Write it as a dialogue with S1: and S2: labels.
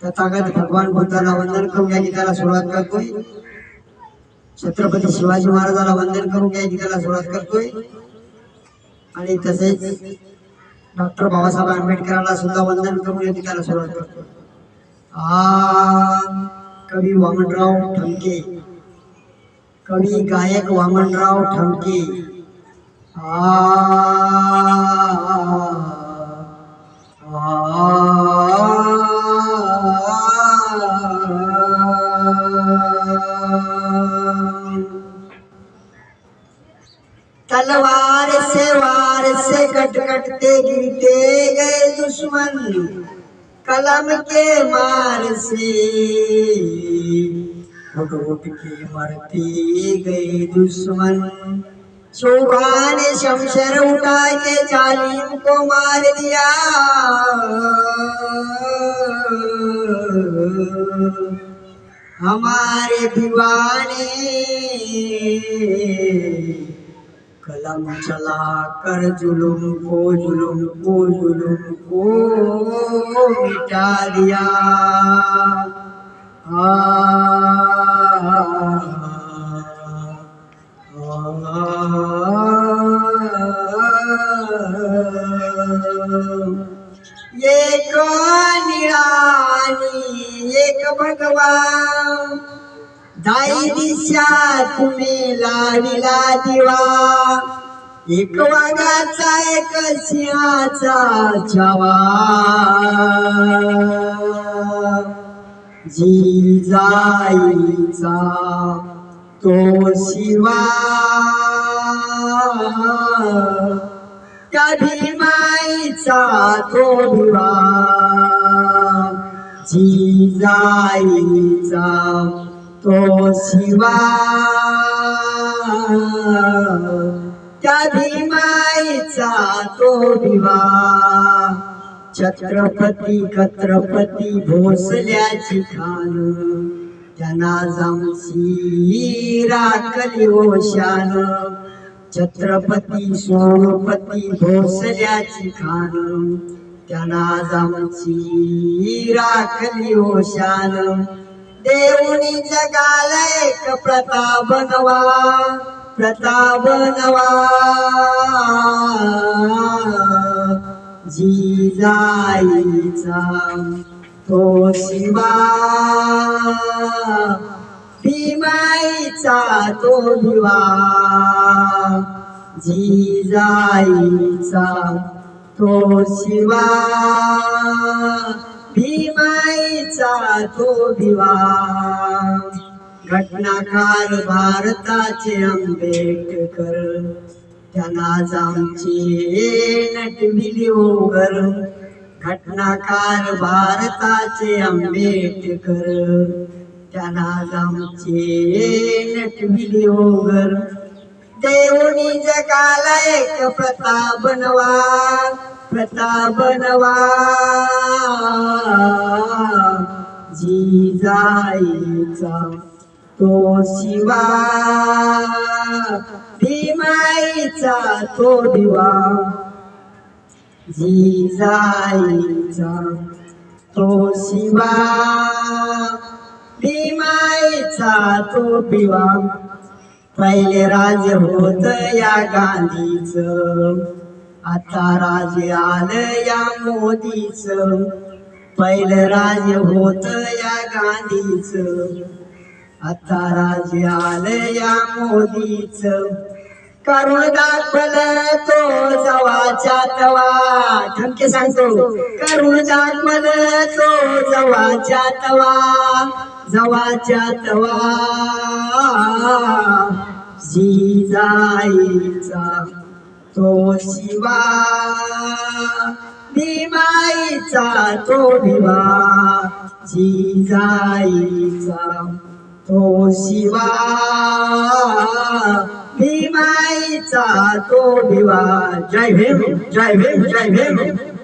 S1: तथागत भगवान बुद्धाला वंदन करून या गीताला सुरुवात करतोय. छत्रपती शिवाजी महाराजाला वंदन करून या गीताला सुरुवात करतोय. आणि तसेच डॉक्टर बाबासाहेब आंबेडकरांना सुद्धा वंदन करून या गीताला सुरुवात करतोय. कवी वामनराव ठमके, कवी गायक वामनराव ठमके. तलवार से वार से कट कटते गिरते गए दुश्मन, कलम के मार से उठ उठ के मरते गए दुश्मन. शोभा ने शमशेर उठा के जालिम को मार दिया. हमारे दीवाने कलम चला कर जुल्म को मिटा दिया. एक निरानी एक भगवान, दाई दिशा तुम्ही लाडीला दिवा. एक वाघाचा एक सिंहाचा छावा, जिजाईचा तो शिवा. त्या भीमाईचा तो भिवा, जिजाईचा तो शिवा. त्या भीमाईचा तो भिवा. छत्रपती छत्रपती भोसल्याची खान, त्यांना जामची राखली ओशान. छत्रपती सोनपती भोसल्याची खान, त्यांना जामची राखली ओशान. देऊनी जगाला एक प्रताप नवा, प्रताप नवा. जिजाईचा तो शिवा, भीमाईचा तो भिवा. जिजाईचा तो शिवा, भीमाईचा तो भिवा. घटनाकार भारताचे आंबेडकर, त्यांना जामचे नटविली ओघर. घटनाकार भारताचे आंबेडकर, त्यांना जामचे नटविली ओघर. देऊनी जगाला एक प्रताप नवा, प्रताप नवा. जिजाईचा तो शिवा, भीमाईचा तो भिवा. जिजाईचा तो शिवा, भीमाईचा तो भिवा. पहिले राज होत या गांधीचं, आता राज आलं या मोदीचं. पहिलं राज होत या गांधीचं, आता राज आलं या मोदीचं. करून दाखवलं तो जवाच्या तवा. ठमके सांगतो, करून दाखवलं तो जवाच्या तवा, जवाच्या तवा. जिजाईचा तो शिवा, भीमाईचा तो भिवा. जिजाईचा तो शिवा भीमाईचा तो भिवा. जय भीम जय भीम जय भीम.